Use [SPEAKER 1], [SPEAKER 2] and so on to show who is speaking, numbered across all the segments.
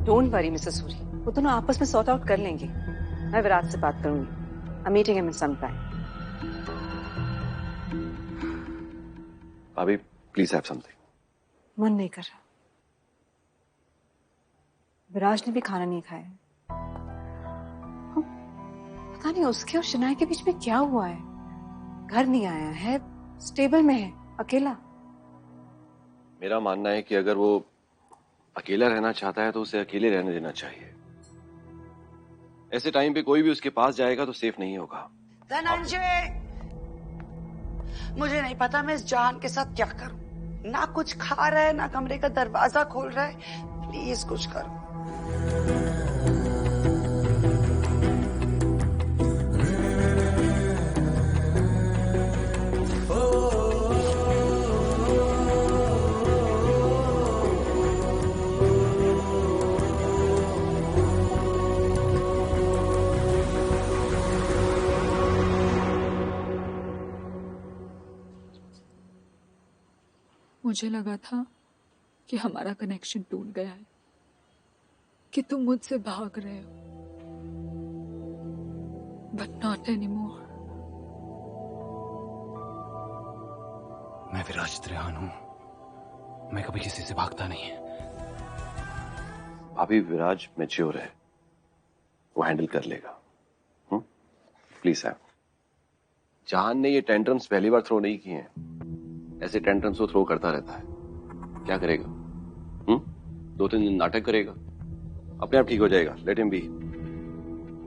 [SPEAKER 1] Don't worry Mrs Suri, वो दोनों आपस में सॉर्ट आउट कर लेंगे। मैं विराट से बात करूंगी। I am meeting him in some time.
[SPEAKER 2] भाभी प्लीज हैव समथिंग।
[SPEAKER 1] मन नहीं कर रहा। विराज ने भी खाना नहीं खाया। पता नहीं उसके और शनाया के बीच में क्या हुआ है। घर नहीं आया है, स्टेबल में है, अकेला।
[SPEAKER 2] मेरा मानना है कि अगर वो अकेला रहना चाहता है तो उसे अकेले रहने देना चाहिए। ऐसे टाइम पे कोई भी उसके पास जाएगा तो सेफ नहीं होगा।
[SPEAKER 3] धनंजय, मुझे नहीं पता मैं इस जान के साथ क्या करूं। ना कुछ खा रहा है, ना कमरे का दरवाजा खोल रहा है। प्लीज कुछ करो।
[SPEAKER 4] मुझे लगा था कि हमारा कनेक्शन टूट गया है, कि तुम मुझसे भाग रहे हो, बट नॉट एनीमोर।
[SPEAKER 5] मैं विराज त्रिहान हूं, मैं कभी किसी से भागता नहीं।
[SPEAKER 2] भाभी विराज मैच्योर है, वो हैंडल कर लेगा। प्लीज है। जहान ने ये टेंट्रम्स पहली बार थ्रो नहीं किए हैं। ऐसे टेंट्रम्स वो थ्रो करता रहता है। क्या करेगा? 2-3 दिन नाटक करेगा, अपने आप ठीक हो जाएगा। Let him be.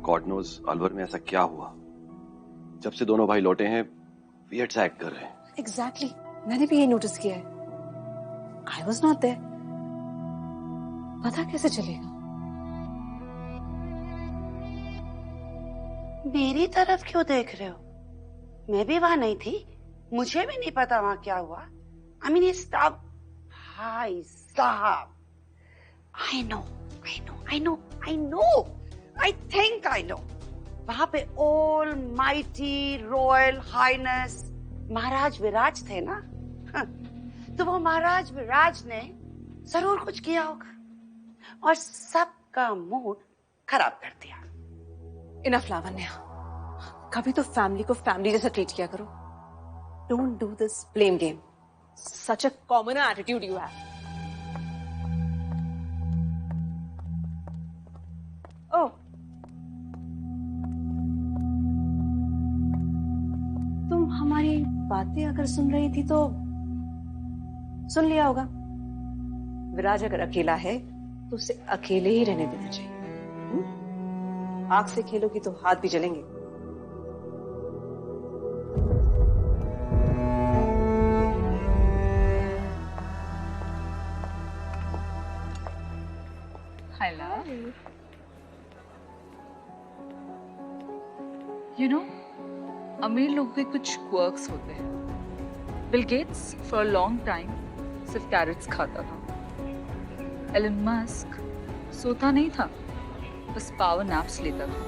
[SPEAKER 2] God knows Alwar में ऐसा क्या हुआ, जब से दोनों भाई लौटे हैं वियर्ड सा एक्ट कर रहे हैं।
[SPEAKER 1] एग्जैक्टली, मैंने भी ये नोटिस किया है। I was not there. पता कैसे चलेगा?
[SPEAKER 3] मेरी तरफ क्यों देख रहे हो? मैं भी वहां नहीं थी, मुझे भी नहीं पता वहां क्या हुआ। आई मीन ये सब भाई साहब, I know, I know, I know, I know, I think I know. वहां पे ऑल माइटी रॉयल हाइनेस महाराज विराज थे ना। तो वो महाराज विराज ने जरूर कुछ किया होगा और सबका मूड खराब कर दिया।
[SPEAKER 1] इनफ लावण्या, कभी तो फैमिली को फैमिली जैसा ट्रीट किया करो। Don't do this blame game. Such a common attitude you have. Oh, तुम हमारी बातें अगर सुन रही थी तो सुन लिया होगा। विराज अगर अकेला है तो उसे अकेले ही रहने देना चाहिए। आग से खेलोगी तो हाथ भी जलेंगे।
[SPEAKER 4] हेलो। यू नो, अमीर लोग के कुछ क्वर्क्स होते हैं। Bill Gates for a long time सिर्फ कैरेट्स खाता था। एलन मस्क सोता नहीं था, बस पावर नैप्स लेता था।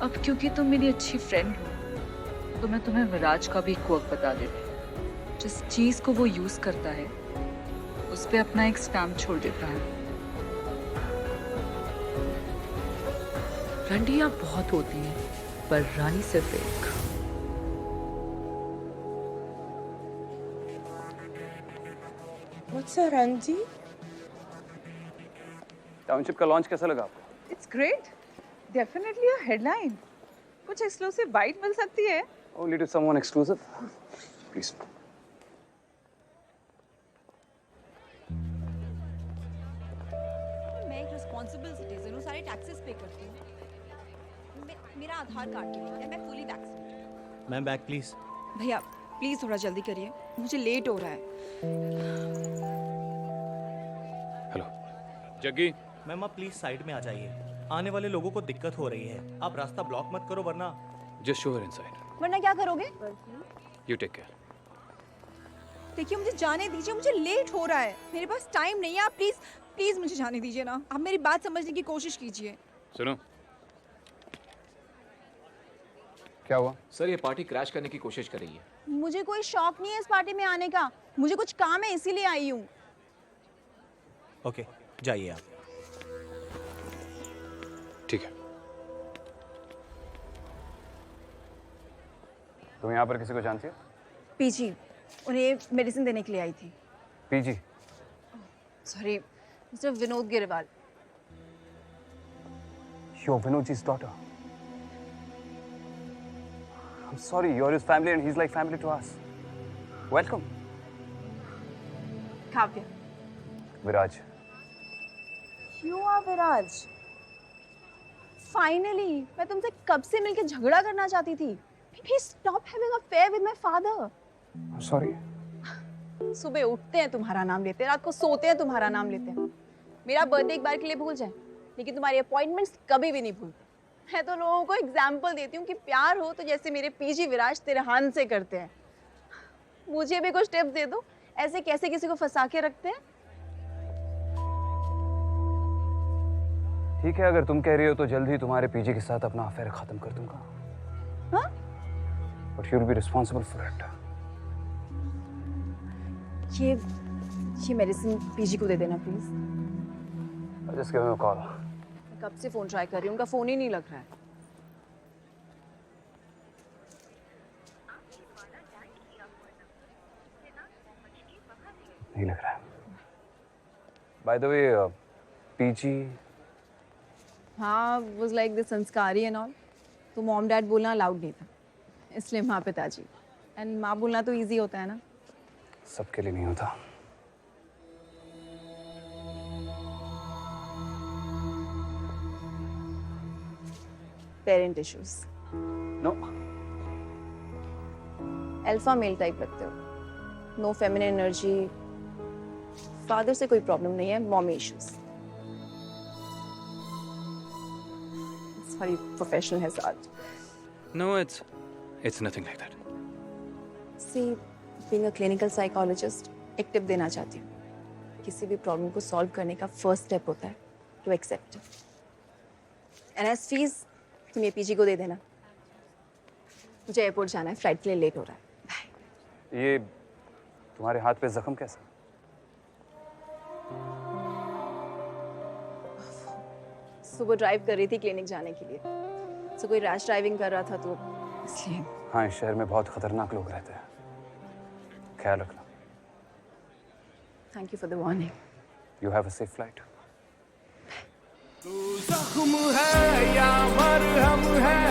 [SPEAKER 4] अब क्योंकि तुम मेरी अच्छी फ्रेंड हो तो मैं तुम्हें विराज का भी क्वर्क बता देती हूँ। जिस चीज को वो यूज करता है उस पे अपना एक स्टैम्प छोड़ देता है।
[SPEAKER 6] रंडियां बहुत होती हैं पर रानी सिर्फ एक।
[SPEAKER 7] What's up, Ranji?
[SPEAKER 5] टाउनशिप का लॉन्च कैसा लगा आपको?
[SPEAKER 7] It's great. Definitely a headline. कुछ exclusive bite मिल सकती है?
[SPEAKER 5] Only to someone exclusive. Please.
[SPEAKER 8] मैं एक रिस्पॉन्सिबल सिटीजन हूँ, सारे टैक्सेस पे करती हूँ। मेरा आधार कार्ड है, मैं fully vaccinated.
[SPEAKER 9] Ma'am bag please.
[SPEAKER 8] भैया प्लीज थोड़ा जल्दी करिए, मुझे लेट हो रहा है।
[SPEAKER 5] हेलो जग्गी।
[SPEAKER 9] मैम आप प्लीज साइड में आ जाइए, आने वाले लोगों को दिक्कत हो रही है। आप रास्ता ब्लॉक मत करो वरना।
[SPEAKER 5] Just show her inside.
[SPEAKER 8] वरना क्या करोगे?
[SPEAKER 5] You take care.
[SPEAKER 8] देखिए मुझे जाने दीजिए, मुझे लेट हो रहा है, मेरे पास टाइम नहीं है। आप प्लीज प्लीज मुझे जाने दीजिए ना। आप मेरी बात समझने की कोशिश कीजिए।
[SPEAKER 5] सुनो, क्या हुआ?
[SPEAKER 10] सर ये पार्टी क्रैश करने की कोशिश कर रही है।
[SPEAKER 8] मुझे कोई शौक नहीं है इस पार्टी में आने का, मुझे कुछ काम है इसीलिए आई हूँ।
[SPEAKER 9] ओके जाइए आप।
[SPEAKER 5] ठीक है। तुम यहाँ पर किसी को जानती हो?
[SPEAKER 8] पीजी, उन्हें मेडिसिन देने के लिए आई थी।
[SPEAKER 5] PG?
[SPEAKER 8] Sorry, mister Vinod Grewal.
[SPEAKER 5] You're Vinodji's daughter. I'm sorry, you're his family and he's like family to us. Welcome.
[SPEAKER 8] Kavya.
[SPEAKER 5] Viraj.
[SPEAKER 8] You are Viraj. Finally, मैं तुमसे कब से मिलके झगड़ा करना चाहती थी। Please stop having an affair with my father.
[SPEAKER 5] I'm sorry.
[SPEAKER 8] सुबह उठते हैं तुम्हारा नाम लेते हैं, रात को सोते हैं तुम्हारा नाम लेते हैं। मेरा बर्थडे एक बार के लिए भूल जाए, लेकिन तुम्हारी अपॉइंटमेंट्स कभी भी नहीं भूलते। मैं तो लोगों को एग्जाम्पल देती हूँ कि प्यार हो तो जैसे मेरे पीजी विराज तेरे हान से करते हैं। मुझे भी कुछ टिप्स दे दो, ऐसे कैसे किसी को फंसा के रखते हैं।
[SPEAKER 5] ठीक है, अगर तुम कह रही हो तो जल्द ही तुम्हारे पीजी के साथ अपना अफेयर खत्म कर दूंगा।
[SPEAKER 8] हाँ?
[SPEAKER 5] But you'll be responsible for it.
[SPEAKER 8] ये मेडिसिन पीजी को दे देना please.
[SPEAKER 5] Just give him a call.
[SPEAKER 8] मैं कब से फोन ट्राई कर रही हूँ, उनका फोन ही नहीं लग रहा है।
[SPEAKER 5] नहीं लग रहा है। By the way, PG?
[SPEAKER 8] हाँ, was like the संस्कारी and all। तो मॉम डैड बोलना अलाउड नहीं था, इसलिए माँ पिताजी। एंड माँ बोलना तो इजी होता है ना।
[SPEAKER 5] सबके लिए नहीं होता।
[SPEAKER 8] Parent issues.
[SPEAKER 5] No.
[SPEAKER 8] Alpha male type लगते हो, नो फेमिनिन एनर्जी। फादर से कोई प्रॉब्लम नहीं है, mommy issues. Sorry, professional hazard.
[SPEAKER 5] No, it's nothing like that.
[SPEAKER 8] See, being a clinical psychologist, एक टिप देना चाहती हूँ। किसी भी प्रॉब्लम को सॉल्व करने का फर्स्ट स्टेप होता है to accept. And as fees तुम ये पीजी को दे देना। मुझे एयरपोर्ट जाना है, फ्लाइट के लिए लेट हो रहा है।
[SPEAKER 5] ये तुम्हारे हाथ पे जख्म कैसा?
[SPEAKER 8] सुबह ड्राइव कर रही थी क्लिनिक जाने के लिए, तो कोई रैश ड्राइविंग कर रहा था तो इसलिए।
[SPEAKER 5] हाँ, इस शहर में बहुत खतरनाक लोग रहते हैं, ख्याल रखना।
[SPEAKER 8] Thank you for the warning.
[SPEAKER 5] You have a safe flight.
[SPEAKER 9] तू जख्म है या मरहम है,